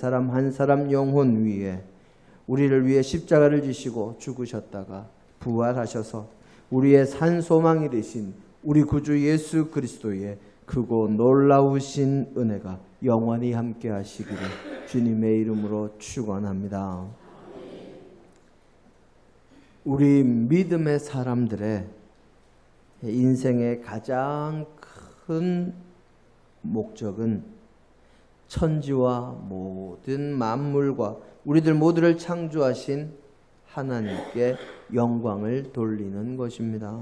사람 한 사람 영혼 위에 우리를 위해 십자가를 지시고 죽으셨다가 부활하셔서 우리의 산 소망이 되신 우리 구주 예수 그리스도의 크고 놀라우신 은혜가 영원히 함께 하시기를 주님의 이름으로 축원합니다. 우리 믿음의 사람들의 인생의 가장 큰 목적은 천지와 모든 만물과 우리들 모두를 창조하신 하나님께 영광을 돌리는 것입니다.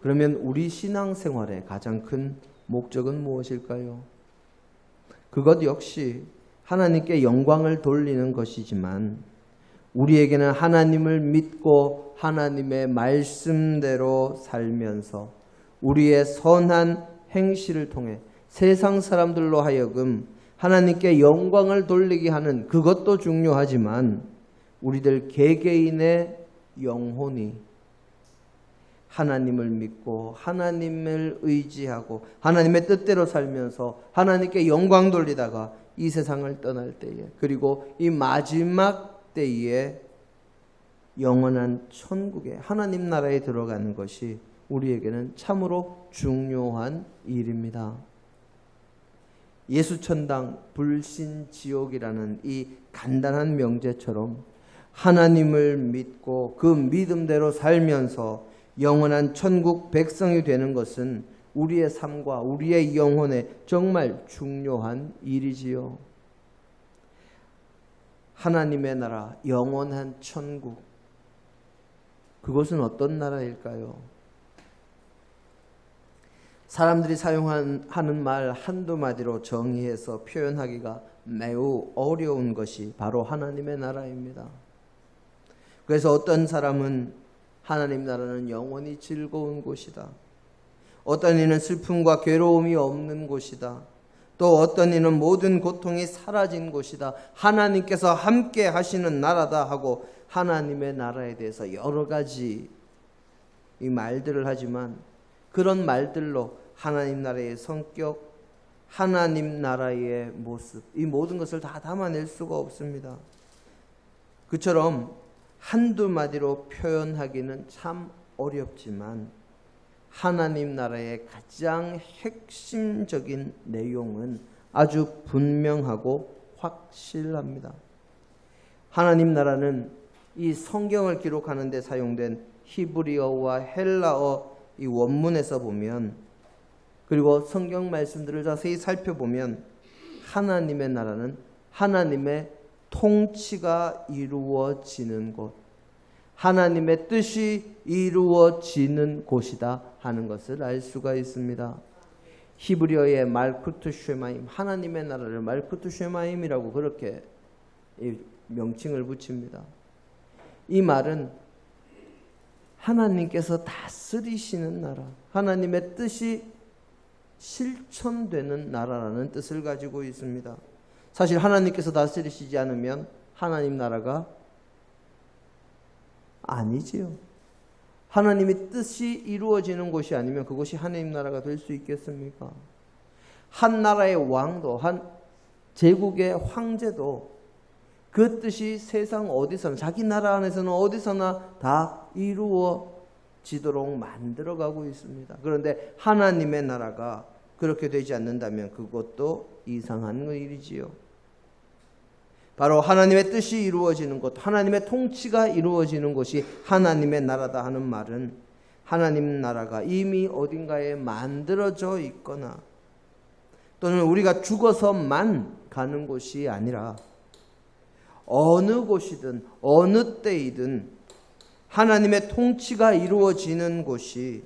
그러면 우리 신앙생활의 가장 큰 목적은 무엇일까요? 그것 역시 하나님께 영광을 돌리는 것이지만 우리에게는 하나님을 믿고 하나님의 말씀대로 살면서 우리의 선한 행실을 통해 세상 사람들로 하여금 하나님께 영광을 돌리게 하는 그것도 중요하지만 우리들 개개인의 영혼이 하나님을 믿고 하나님을 의지하고 하나님의 뜻대로 살면서 하나님께 영광 돌리다가 이 세상을 떠날 때에 그리고 이 마지막 때에 영원한 천국에 하나님 나라에 들어가는 것이 우리에게는 참으로 중요한 일입니다. 예수천당 불신지옥이라는 이 간단한 명제처럼 하나님을 믿고 그 믿음대로 살면서 영원한 천국 백성이 되는 것은 우리의 삶과 우리의 영혼에 정말 중요한 일이지요. 하나님의 나라, 영원한 천국, 그것은 어떤 나라일까요? 사람들이 사용하는 말 한두 마디로 정의해서 표현하기가 매우 어려운 것이 바로 하나님의 나라입니다. 그래서 어떤 사람은 하나님 나라는 영원히 즐거운 곳이다. 어떤 이는 슬픔과 괴로움이 없는 곳이다. 또 어떤 이는 모든 고통이 사라진 곳이다. 하나님께서 함께 하시는 나라다 하고 하나님의 나라에 대해서 여러 가지 이 말들을 하지만 그런 말들로 하나님 나라의 성격, 하나님 나라의 모습, 이 모든 것을 다 담아낼 수가 없습니다. 그처럼 한두 마디로 표현하기는 참 어렵지만 하나님 나라의 가장 핵심적인 내용은 아주 분명하고 확실합니다. 하나님 나라는 이 성경을 기록하는 데 사용된 히브리어와 헬라어 이 원문에서 보면 그리고 성경 말씀들을 자세히 살펴보면 하나님의 나라는 하나님의 통치가 이루어지는 곳, 하나님의 뜻이 이루어지는 곳이다 하는 것을 알 수가 있습니다. 히브리어의 말쿠트 쉐마임, 하나님의 나라를 말쿠트 쉐마임이라고 그렇게 명칭을 붙입니다. 이 말은 하나님께서 다스리시는 나라, 하나님의 뜻이 실천되는 나라라는 뜻을 가지고 있습니다. 사실 하나님께서 다스리시지 않으면 하나님 나라가 아니지요. 하나님의 뜻이 이루어지는 곳이 아니면 그곳이 하나님 나라가 될 수 있겠습니까? 한 나라의 왕도, 한 제국의 황제도 그 뜻이 세상 어디서나, 자기 나라 안에서는 어디서나 다 이루어지도록 만들어가고 있습니다. 그런데 하나님의 나라가 그렇게 되지 않는다면 그것도 이상한 일이지요. 바로 하나님의 뜻이 이루어지는 곳, 하나님의 통치가 이루어지는 곳이 하나님의 나라다 하는 말은 하나님 나라가 이미 어딘가에 만들어져 있거나 또는 우리가 죽어서만 가는 곳이 아니라 어느 곳이든 어느 때이든 하나님의 통치가 이루어지는 곳이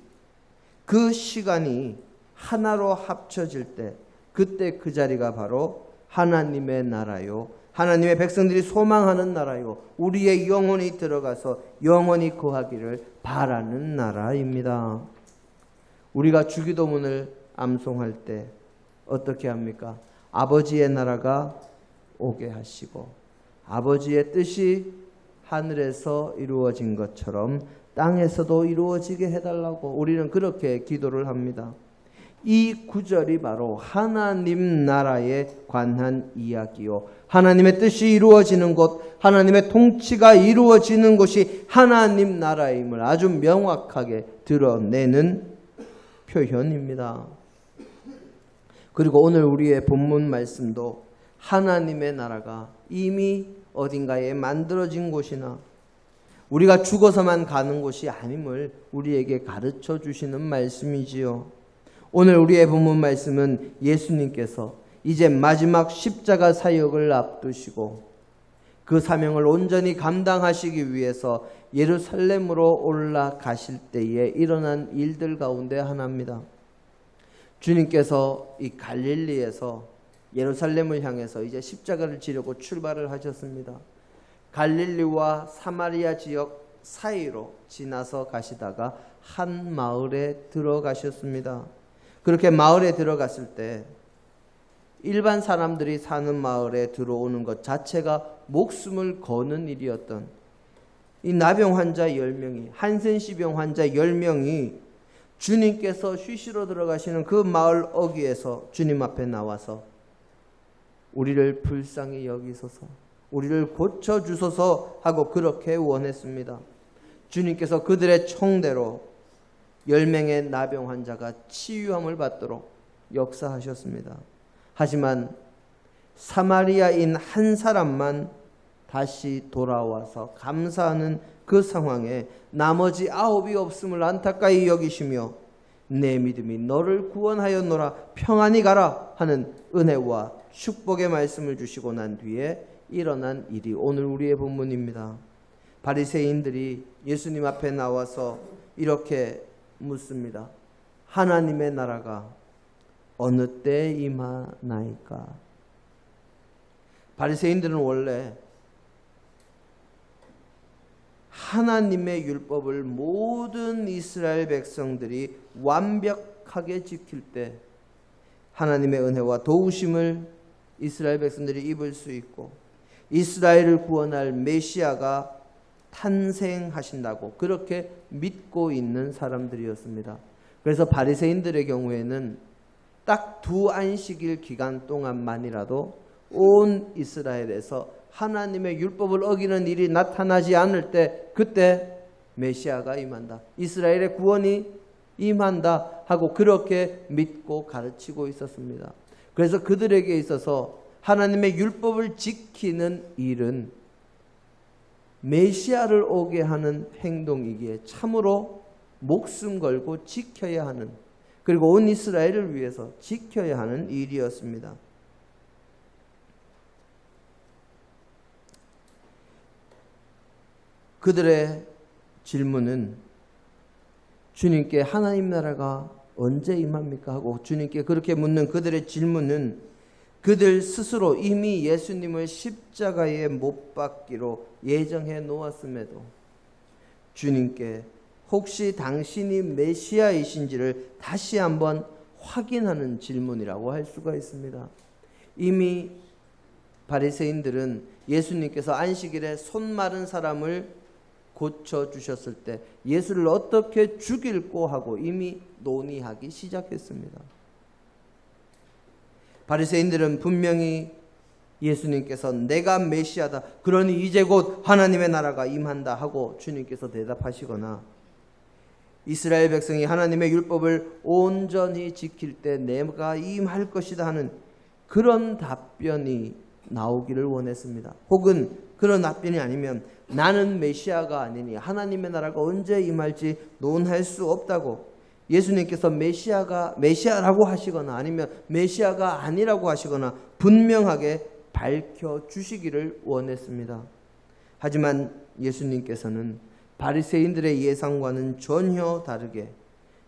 그 시간이 하나로 합쳐질 때 그때 그 자리가 바로 하나님의 나라요, 하나님의 백성들이 소망하는 나라요, 우리의 영혼이 들어가서 영원히 거하기를 바라는 나라입니다. 우리가 주기도문을 암송할 때 어떻게 합니까? 아버지의 나라가 오게 하시고 아버지의 뜻이 하늘에서 이루어진 것처럼 땅에서도 이루어지게 해달라고 우리는 그렇게 기도를 합니다. 이 구절이 바로 하나님 나라에 관한 이야기요, 하나님의 뜻이 이루어지는 곳, 하나님의 통치가 이루어지는 곳이 하나님 나라임을 아주 명확하게 드러내는 표현입니다. 그리고 오늘 우리의 본문 말씀도 하나님의 나라가 이미 어딘가에 만들어진 곳이나 우리가 죽어서만 가는 곳이 아님을 우리에게 가르쳐 주시는 말씀이지요. 오늘 우리의 본문 말씀은 예수님께서 이제 마지막 십자가 사역을 앞두시고 그 사명을 온전히 감당하시기 위해서 예루살렘으로 올라가실 때에 일어난 일들 가운데 하나입니다. 주님께서 이 갈릴리에서 예루살렘을 향해서 이제 십자가를 지려고 출발을 하셨습니다. 갈릴리와 사마리아 지역 사이로 지나서 가시다가 한 마을에 들어가셨습니다. 그렇게 마을에 들어갔을 때 일반 사람들이 사는 마을에 들어오는 것 자체가 목숨을 거는 일이었던 이 나병 환자 10명이, 한센시병 환자 10명이 주님께서 쉬시러 들어가시는 그 마을 어귀에서 주님 앞에 나와서 우리를 불쌍히 여기소서, 우리를 고쳐주소서 하고 그렇게 원했습니다. 주님께서 그들의 청대로 10명의 나병 환자가 치유함을 받도록 역사하셨습니다. 하지만 사마리아인 한 사람만 다시 돌아와서 감사하는 그 상황에 나머지 9이 없음을 안타까이 여기시며 내 믿음이 너를 구원하였노라, 평안히 가라 하는 은혜와 축복의 말씀을 주시고 난 뒤에 일어난 일이 오늘 우리의 본문입니다. 바리새인들이 예수님 앞에 나와서 이렇게 묻습니다. 하나님의 나라가 어느 때에 임하나이까? 바리새인들은 원래 하나님의 율법을 모든 이스라엘 백성들이 완벽하게 지킬 때 하나님의 은혜와 도우심을 이스라엘 백성들이 입을 수 있고 이스라엘을 구원할 메시아가 탄생하신다고 그렇게 믿고 있는 사람들이었습니다. 그래서 바리새인들의 경우에는 딱 2안식일 기간 동안만이라도 온 이스라엘에서 하나님의 율법을 어기는 일이 나타나지 않을 때 그때 메시아가 임한다, 이스라엘의 구원이 임한다 하고 그렇게 믿고 가르치고 있었습니다. 그래서 그들에게 있어서 하나님의 율법을 지키는 일은 메시아를 오게 하는 행동이기에 참으로 목숨 걸고 지켜야 하는, 그리고 온 이스라엘을 위해서 지켜야 하는 일이었습니다. 그들의 질문은 주님께 하나님 나라가 언제 임합니까? 하고 주님께 그렇게 묻는 그들의 질문은 그들 스스로 이미 예수님을 십자가에 못 박기로 예정해 놓았음에도 주님께 혹시 당신이 메시아이신지를 다시 한번 확인하는 질문이라고 할 수가 있습니다. 이미 바리새인들은 예수님께서 안식일에 손 마른 사람을 고쳐주셨을 때 예수를 어떻게 죽일고 하고 이미 논의하기 시작했습니다. 바리새인들은 분명히 예수님께서 내가 메시아다, 그러니 이제 곧 하나님의 나라가 임한다 하고 주님께서 대답하시거나 이스라엘 백성이 하나님의 율법을 온전히 지킬 때 내가 임할 것이다 하는 그런 답변이 나오기를 원했습니다. 혹은 그런 답변이 아니면 나는 메시아가 아니니 하나님의 나라가 언제 임할지 논할 수 없다고 예수님께서 메시아라고 하시거나 아니면 메시아가 아니라고 하시거나 분명하게 밝혀주시기를 원했습니다. 하지만 예수님께서는 바리새인들의 예상과는 전혀 다르게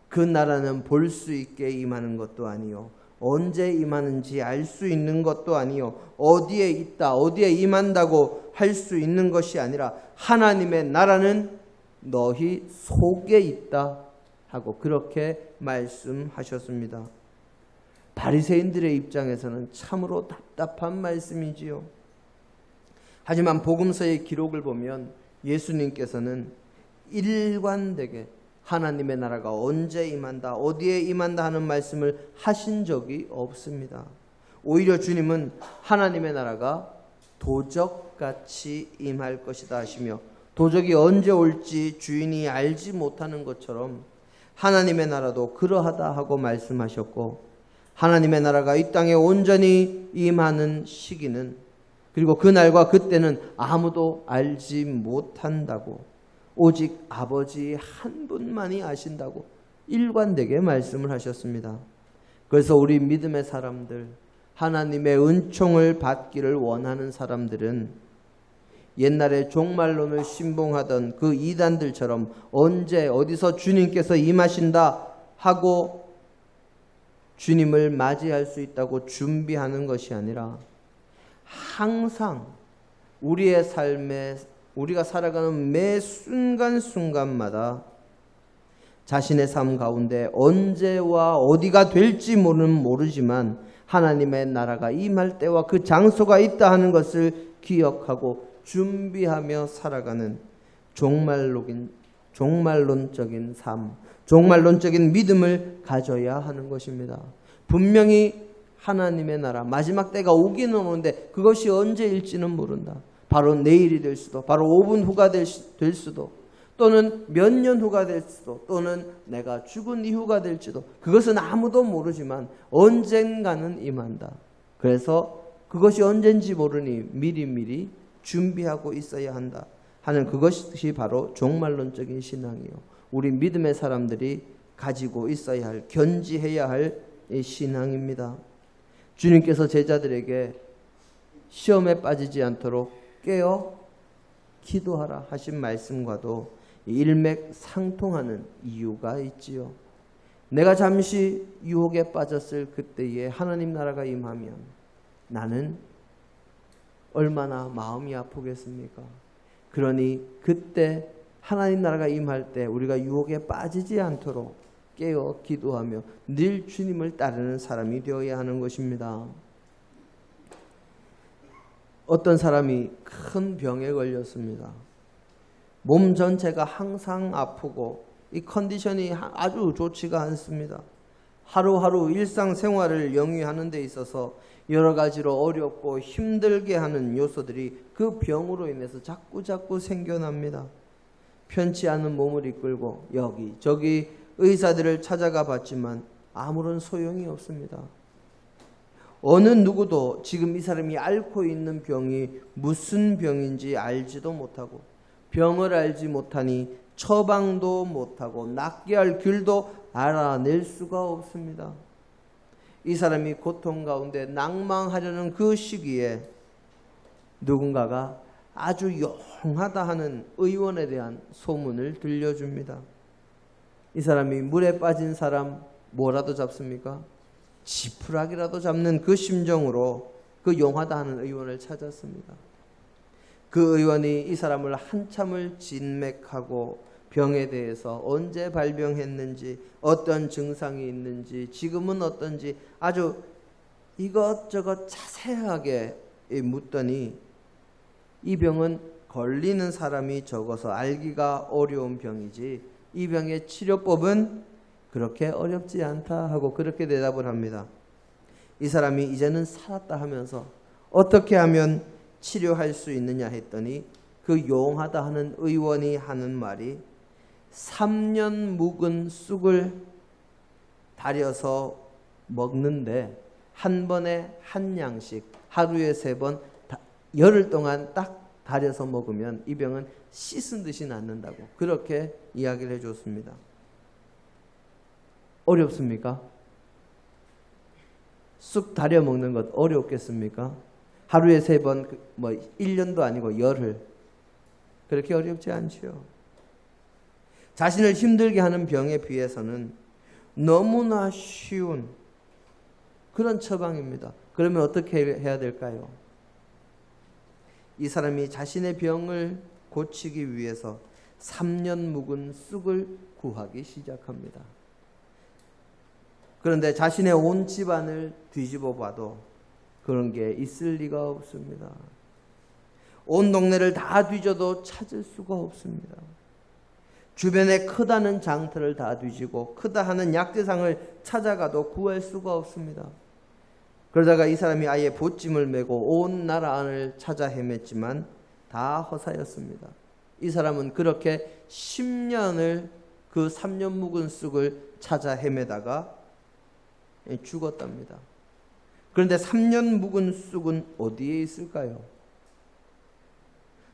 그 나라는 볼 수 있게 임하는 것도 아니요, 언제 임하는지 알 수 있는 것도 아니요, 어디에 있다, 어디에 임한다고 할 수 있는 것이 아니라 하나님의 나라는 너희 속에 있다 하고 그렇게 말씀하셨습니다. 바리새인들의 입장에서는 참으로 답답한 말씀이지요. 하지만 복음서의 기록을 보면 예수님께서는 일관되게 하나님의 나라가 언제 임한다, 어디에 임한다 하는 말씀을 하신 적이 없습니다. 오히려 주님은 하나님의 나라가 도적같이 임할 것이다 하시며, 도적이 언제 올지 주인이 알지 못하는 것처럼 하나님의 나라도 그러하다 하고 말씀하셨고, 하나님의 나라가 이 땅에 온전히 임하는 시기는, 그리고 그날과 그때는 아무도 알지 못한다고, 오직 아버지 한 분만이 아신다고 일관되게 말씀을 하셨습니다. 그래서 우리 믿음의 사람들, 하나님의 은총을 받기를 원하는 사람들은 옛날에 종말론을 신봉하던 그 이단들처럼 언제 어디서 주님께서 임하신다 하고 주님을 맞이할 수 있다고 준비하는 것이 아니라, 항상 우리의 삶에 우리가 살아가는 매 순간순간마다 자신의 삶 가운데 언제와 어디가 될지 모르지만 하나님의 나라가 임할 때와 그 장소가 있다 하는 것을 기억하고 준비하며 살아가는 종말론적인 삶, 종말론적인 믿음을 가져야 하는 것입니다. 분명히 하나님의 나라 마지막 때가 오기는 오는데 그것이 언제일지는 모른다. 바로 내일이 될 수도, 바로 5분 후가 될 수도, 또는 몇 년 후가 될 수도, 또는 내가 죽은 이후가 될지도, 그것은 아무도 모르지만 언젠가는 임한다. 그래서 그것이 언젠지 모르니 미리미리 준비하고 있어야 한다 하는 그것이 바로 종말론적인 신앙이요, 우리 믿음의 사람들이 가지고 있어야 할, 견지해야 할 신앙입니다. 주님께서 제자들에게 시험에 빠지지 않도록 깨어 기도하라 하신 말씀과도 일맥상통하는 이유가 있지요. 내가 잠시 유혹에 빠졌을 그때에 하나님 나라가 임하면 나는 얼마나 마음이 아프겠습니까? 그러니 그때 하나님 나라가 임할 때 우리가 유혹에 빠지지 않도록 깨어 기도하며 늘 주님을 따르는 사람이 되어야 하는 것입니다. 어떤 사람이 큰 병에 걸렸습니다. 몸 전체가 항상 아프고 이 컨디션이 아주 좋지가 않습니다. 하루하루 일상생활을 영위하는 데 있어서 여러 가지로 어렵고 힘들게 하는 요소들이 그 병으로 인해서 자꾸 생겨납니다. 편치 않은 몸을 이끌고 여기저기 의사들을 찾아가 봤지만 아무런 소용이 없습니다. 어느 누구도 지금 이 사람이 앓고 있는 병이 무슨 병인지 알지도 못하고, 병을 알지 못하니 처방도 못하고 낫게 할 길도 알아낼 수가 없습니다. 이 사람이 고통 가운데 낭망하려는 그 시기에 누군가가 아주 용하다 하는 의원에 대한 소문을 들려줍니다. 이 사람이 물에 빠진 사람 뭐라도 잡습니까? 지푸라기라도 잡는 그 심정으로 그 용하다 하는 의원을 찾았습니다. 그 의원이 이 사람을 한참을 진맥하고 병에 대해서 언제 발병했는지, 어떤 증상이 있는지, 지금은 어떤지 아주 이것저것 자세하게 묻더니 이 병은 걸리는 사람이 적어서 알기가 어려운 병이지 이 병의 치료법은 그렇게 어렵지 않다 하고 그렇게 대답을 합니다. 이 사람이 이제는 살았다 하면서 어떻게 하면 치료할 수 있느냐 했더니 그 용하다 하는 의원이 하는 말이 3년 묵은 쑥을 다려서 먹는데 한 번에 한 양씩 하루에 3번 열흘 동안 딱 다려서 먹으면 이 병은 씻은 듯이 낫는다고 그렇게 이야기를 해줬습니다. 어렵습니까? 쑥 다려 먹는 것 어렵겠습니까? 하루에 3번 1년도 아니고 열흘, 그렇게 어렵지 않지요. 자신을 힘들게 하는 병에 비해서는 너무나 쉬운 그런 처방입니다. 그러면 어떻게 해야 될까요? 이 사람이 자신의 병을 고치기 위해서 3년 묵은 쑥을 구하기 시작합니다. 그런데 자신의 온 집안을 뒤집어 봐도 그런 게 있을 리가 없습니다. 온 동네를 다 뒤져도 찾을 수가 없습니다. 주변에 크다는 장터를 다 뒤지고 크다 하는 약재상을 찾아가도 구할 수가 없습니다. 그러다가 이 사람이 아예 보찜을 메고 온 나라 안을 찾아 헤맸지만 다 허사였습니다. 이 사람은 그렇게 10년을 그 3년 묵은 쑥을 찾아 헤매다가 죽었답니다. 그런데 3년 묵은 쑥은 어디에 있을까요?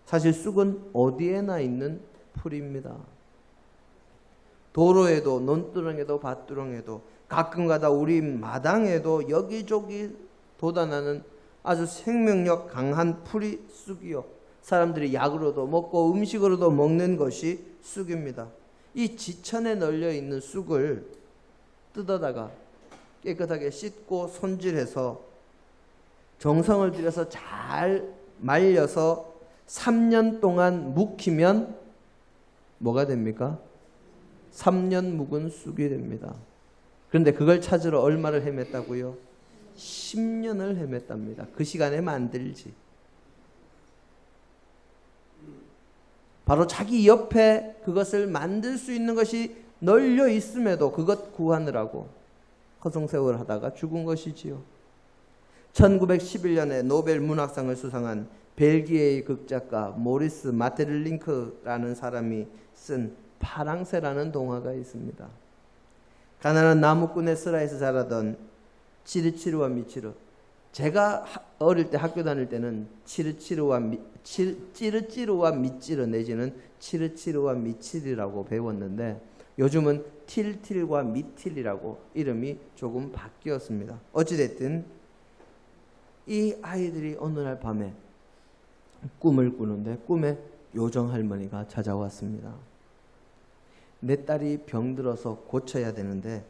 사실 쑥은 어디에나 있는 풀입니다. 도로에도 논두렁에도 밭두렁에도 가끔가다 우리 마당에도 여기저기 돋아나는 아주 생명력 강한 풀이 쑥이요. 사람들이 약으로도 먹고 음식으로도 먹는 것이 쑥입니다. 이 지천에 널려 있는 쑥을 뜯어다가 깨끗하게 씻고 손질해서 정성을 들여서 잘 말려서 3년 동안 묵히면 뭐가 됩니까? 3년 묵은 쑥이 됩니다. 그런데 그걸 찾으러 얼마를 헤맸다고요? 10년을 헤맸답니다. 그 시간에 만들지. 바로 자기 옆에 그것을 만들 수 있는 것이 널려 있음에도 그것 구하느라고 허송세월을 하다가 죽은 것이지요. 1911년에 노벨 문학상을 수상한 벨기에의 극작가 모리스 마테르링크라는 사람이 쓴 파랑새라는 동화가 있습니다. 가난한 나무꾼의 슬하에서 자라던 치르치르와 미치르. 제가 어릴 때 학교 다닐 때는 찌르찌르와 미찌르 내지는 치르치르와 미치르라고 배웠는데 요즘은 틸틸과 미틸이라고 이름이 조금 바뀌었습니다. 어찌됐든 이 아이들이 어느 날 밤에 꿈을 꾸는데 꿈에 요정 할머니가 찾아왔습니다. 내 딸이 병들어서 고쳐야 되는데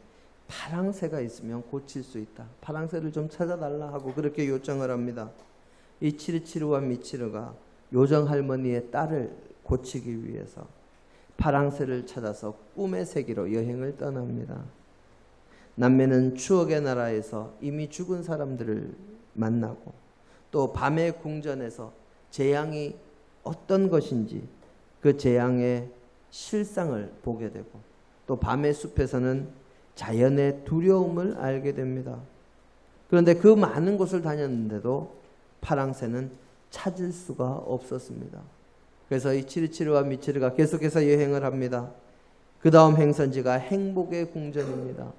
파랑새가 있으면 고칠 수 있다. 파랑새를 좀 찾아달라 하고 그렇게 요청을 합니다. 이 치르치르와 미치르가 요정 할머니의 딸을 고치기 위해서 파랑새를 찾아서 꿈의 세계로 여행을 떠납니다. 남매는 추억의 나라에서 이미 죽은 사람들을 만나고 또 밤의 궁전에서 재앙이 어떤 것인지 그 재앙의 실상을 보게 되고 또 밤의 숲에서는 자연의 두려움을 알게 됩니다. 그런데 그 많은 곳을 다녔는데도 파랑새는 찾을 수가 없었습니다. 그래서 이 치르치르와 미치르가 계속해서 여행을 합니다. 그 다음 행선지가 행복의 궁전입니다.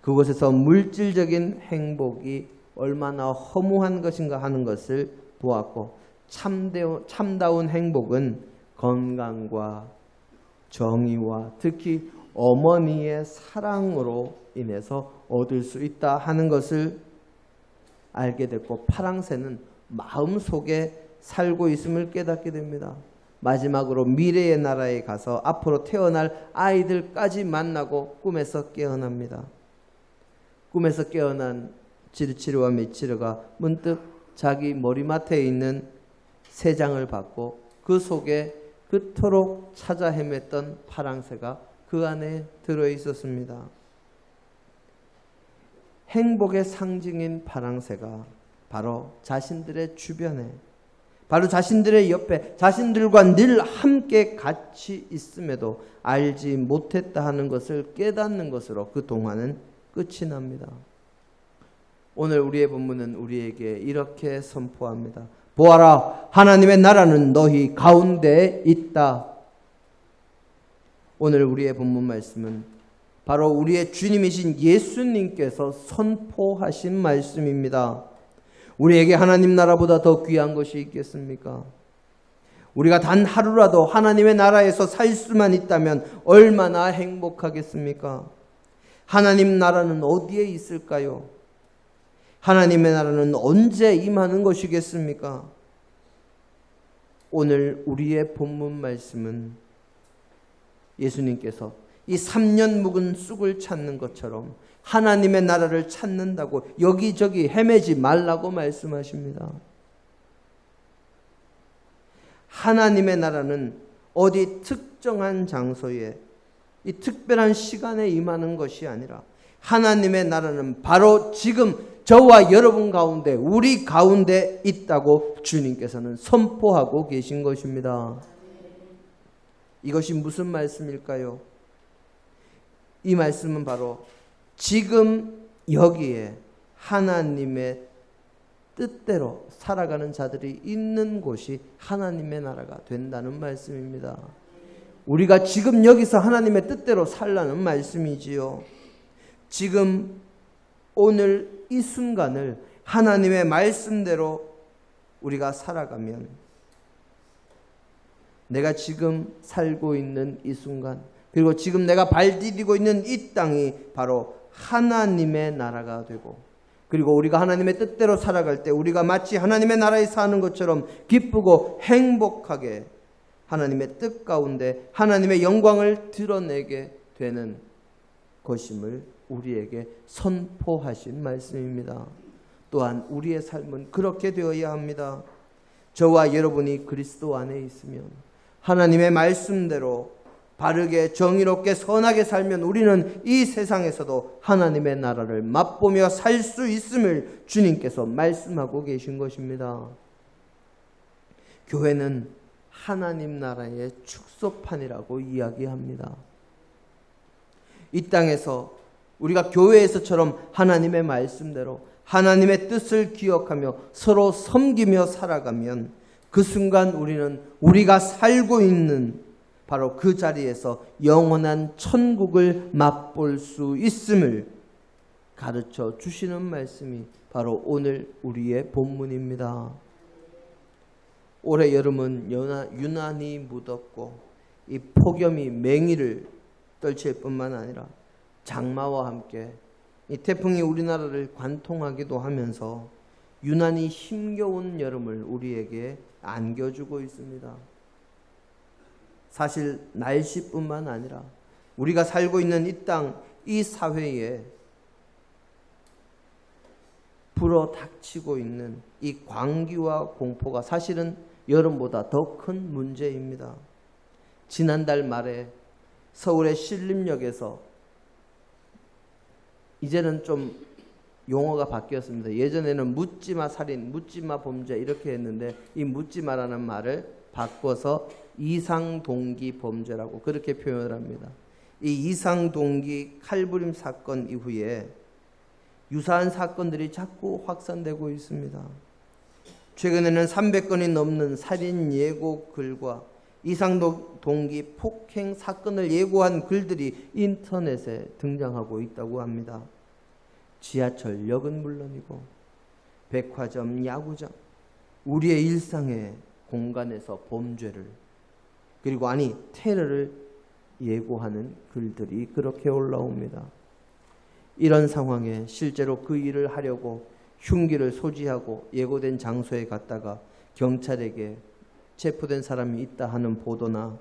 그곳에서 물질적인 행복이 얼마나 허무한 것인가 하는 것을 보았고 참다운 행복은 건강과 정의와 특히 어머니의 사랑으로 인해서 얻을 수 있다 하는 것을 알게 됐고 파랑새는 마음속에 살고 있음을 깨닫게 됩니다. 마지막으로 미래의 나라에 가서 앞으로 태어날 아이들까지 만나고 꿈에서 깨어납니다. 꿈에서 깨어난 치르치르와 미치르가 문득 자기 머리맡에 있는 새 장을 받고 그 속에 그토록 찾아 헤맸던 파랑새가 그 안에 들어 있었습니다. 행복의 상징인 파랑새가 바로 자신들의 주변에, 바로 자신들의 옆에, 자신들과 늘 함께 같이 있음에도 알지 못했다 하는 것을 깨닫는 것으로 그 동화는 끝이 납니다. 오늘 우리의 본문은 우리에게 이렇게 선포합니다. 보아라, 하나님의 나라는 너희 가운데에 있다. 오늘 우리의 본문 말씀은 바로 우리의 주님이신 예수님께서 선포하신 말씀입니다. 우리에게 하나님 나라보다 더 귀한 것이 있겠습니까? 우리가 단 하루라도 하나님의 나라에서 살 수만 있다면 얼마나 행복하겠습니까? 하나님 나라는 어디에 있을까요? 하나님의 나라는 언제 임하는 것이겠습니까? 오늘 우리의 본문 말씀은 예수님께서 이 3년 묵은 쑥을 찾는 것처럼 하나님의 나라를 찾는다고 여기저기 헤매지 말라고 말씀하십니다. 하나님의 나라는 어디 특정한 장소에 이 특별한 시간에 임하는 것이 아니라 하나님의 나라는 바로 지금 저와 여러분 가운데 우리 가운데 있다고 주님께서는 선포하고 계신 것입니다. 이것이 무슨 말씀일까요? 이 말씀은 바로 지금 여기에 하나님의 뜻대로 살아가는 자들이 있는 곳이 하나님의 나라가 된다는 말씀입니다. 우리가 지금 여기서 하나님의 뜻대로 살라는 말씀이지요. 지금 오늘 이 순간을 하나님의 말씀대로 우리가 살아가면 내가 지금 살고 있는 이 순간, 그리고 지금 내가 발 디디고 있는 이 땅이 바로 하나님의 나라가 되고, 그리고 우리가 하나님의 뜻대로 살아갈 때 우리가 마치 하나님의 나라에 사는 것처럼 기쁘고 행복하게 하나님의 뜻 가운데 하나님의 영광을 드러내게 되는 것임을 우리에게 선포하신 말씀입니다. 또한 우리의 삶은 그렇게 되어야 합니다. 저와 여러분이 그리스도 안에 있으면, 하나님의 말씀대로 바르게 정의롭게 선하게 살면 우리는 이 세상에서도 하나님의 나라를 맛보며 살 수 있음을 주님께서 말씀하고 계신 것입니다. 교회는 하나님 나라의 축소판이라고 이야기합니다. 이 땅에서 우리가 교회에서처럼 하나님의 말씀대로 하나님의 뜻을 기억하며 서로 섬기며 살아가면 그 순간 우리는 우리가 살고 있는 바로 그 자리에서 영원한 천국을 맛볼 수 있음을 가르쳐 주시는 말씀이 바로 오늘 우리의 본문입니다. 올해 여름은 유난히 무덥고 이 폭염이 맹위를 떨칠 뿐만 아니라 장마와 함께 이 태풍이 우리나라를 관통하기도 하면서 유난히 힘겨운 여름을 우리에게 안겨주고 있습니다. 사실 날씨뿐만 아니라 우리가 살고 있는 이 땅, 이 사회에 불어닥치고 있는 이 광기와 공포가 사실은 여름보다 더 큰 문제입니다. 지난달 말에 서울의 신림역에서, 이제는 좀 용어가 바뀌었습니다. 예전에는 묻지마 살인, 묻지마 범죄 이렇게 했는데 이 묻지마라는 말을 바꿔서 이상동기 범죄라고 그렇게 표현을 합니다. 이 이상동기 칼부림 사건 이후에 유사한 사건들이 자꾸 확산되고 있습니다. 최근에는 300건이 넘는 살인 예고 글과 이상동기 폭행 사건을 예고한 글들이 인터넷에 등장하고 있다고 합니다. 지하철역은 물론이고 백화점, 야구장, 우리의 일상의 공간에서 범죄를, 그리고 테러를 예고하는 글들이 그렇게 올라옵니다. 이런 상황에 실제로 그 일을 하려고 흉기를 소지하고 예고된 장소에 갔다가 경찰에게 체포된 사람이 있다 하는 보도나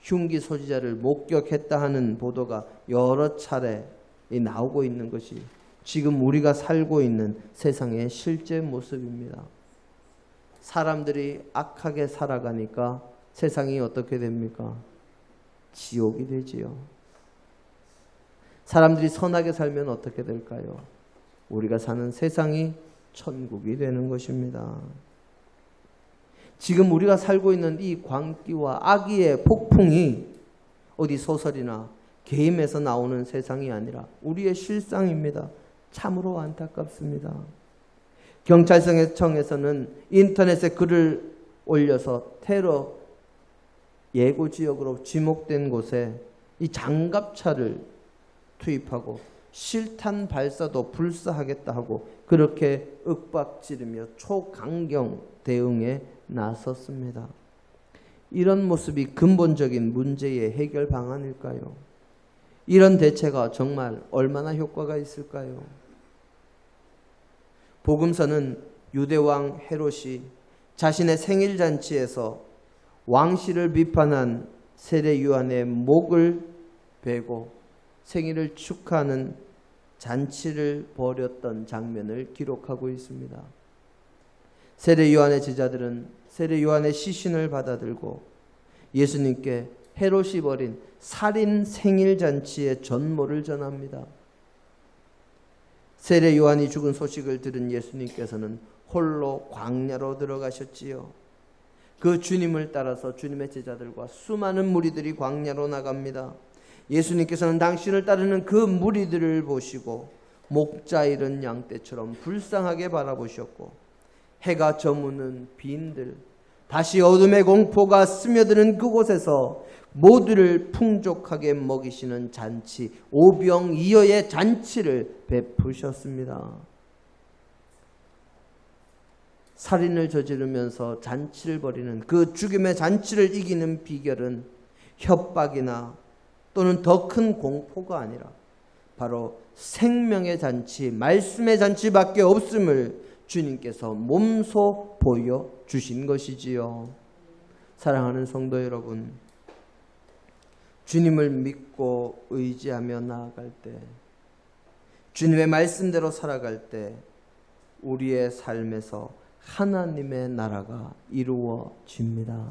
흉기 소지자를 목격했다 하는 보도가 여러 차례 나오고 있는 것이 지금 우리가 살고 있는 세상의 실제 모습입니다. 사람들이 악하게 살아가니까 세상이 어떻게 됩니까? 지옥이 되지요. 사람들이 선하게 살면 어떻게 될까요? 우리가 사는 세상이 천국이 되는 것입니다. 지금 우리가 살고 있는 이 광기와 악의의 폭풍이 어디 소설이나 게임에서 나오는 세상이 아니라 우리의 실상입니다. 참으로 안타깝습니다. 경찰청에서는 인터넷에 글을 올려서 테러 예고 지역으로 지목된 곳에 이 장갑차를 투입하고 실탄 발사도 불사하겠다 하고 그렇게 윽박지르며 초강경 대응에 나섰습니다. 이런 모습이 근본적인 문제의 해결 방안일까요? 이런 대체가 정말 얼마나 효과가 있을까요? 복음서는 유대왕 헤롯이 자신의 생일잔치에서 왕실을 비판한 세례 요한의 목을 베고 생일을 축하하는 잔치를 벌였던 장면을 기록하고 있습니다. 세례 요한의 제자들은 세례 요한의 시신을 받아들고 예수님께 헤롯이 벌인 살인 생일잔치의 전모를 전합니다. 세례 요한이 죽은 소식을 들은 예수님께서는 홀로 광야로 들어가셨지요. 그 주님을 따라서 주님의 제자들과 수많은 무리들이 광야로 나갑니다. 예수님께서는 당신을 따르는 그 무리들을 보시고 목자 잃은 양떼처럼 불쌍하게 바라보셨고, 해가 저무는 빈들, 다시 어둠의 공포가 스며드는 그곳에서 모두를 풍족하게 먹이시는 잔치, 오병이어의 잔치를 베푸셨습니다. 살인을 저지르면서 잔치를 벌이는 그 죽임의 잔치를 이기는 비결은 협박이나 또는 더 큰 공포가 아니라 바로 생명의 잔치, 말씀의 잔치밖에 없음을 주님께서 몸소 보여주신 것이지요. 사랑하는 성도 여러분, 주님을 믿고 의지하며 나아갈 때, 주님의 말씀대로 살아갈 때 우리의 삶에서 하나님의 나라가 이루어집니다.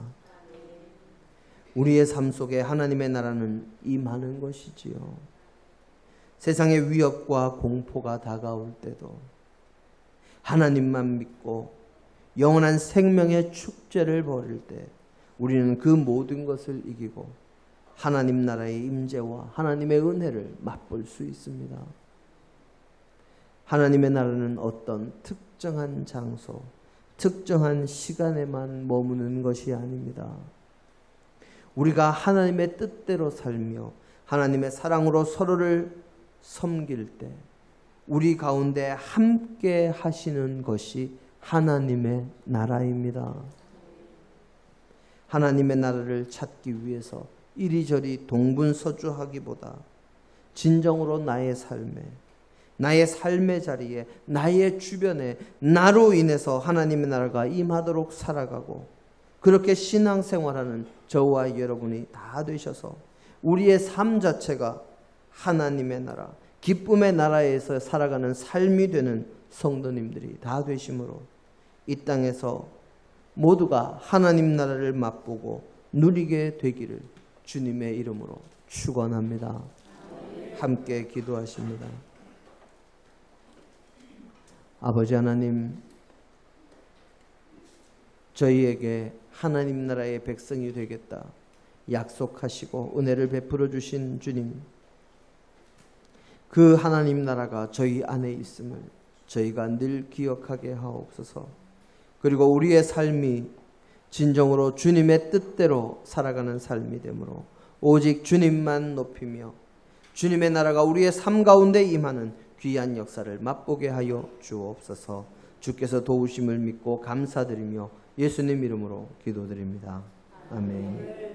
우리의 삶 속에 하나님의 나라는 임하는 것이지요. 세상의 위협과 공포가 다가올 때도 하나님만 믿고 영원한 생명의 축제를 벌일 때 우리는 그 모든 것을 이기고 하나님 나라의 임재와 하나님의 은혜를 맛볼 수 있습니다. 하나님의 나라는 어떤 특정한 장소, 특정한 시간에만 머무는 것이 아닙니다. 우리가 하나님의 뜻대로 살며 하나님의 사랑으로 서로를 섬길 때 우리 가운데 함께 하시는 것이 하나님의 나라입니다. 하나님의 나라를 찾기 위해서 이리저리 동분서주하기보다 진정으로 나의 삶의 자리에, 나의 주변에 나로 인해서 하나님의 나라가 임하도록 살아가고, 그렇게 신앙생활하는 저와 여러분이 다 되셔서 우리의 삶 자체가 하나님의 나라, 기쁨의 나라에서 살아가는 삶이 되는 성도님들이 다 되심으로 이 땅에서 모두가 하나님 나라를 맛보고 누리게 되기를 주님의 이름으로 축원합니다. 함께 기도하십니다. 아버지 하나님, 저희에게 하나님 나라의 백성이 되겠다 약속하시고 은혜를 베풀어 주신 주님, 그 하나님 나라가 저희 안에 있음을 저희가 늘 기억하게 하옵소서. 그리고 우리의 삶이 진정으로 주님의 뜻대로 살아가는 삶이 되므로 오직 주님만 높이며 주님의 나라가 우리의 삶 가운데 임하는 귀한 역사를 맛보게 하여 주옵소서. 주께서 도우심을 믿고 감사드리며 예수님 이름으로 기도드립니다. 아멘.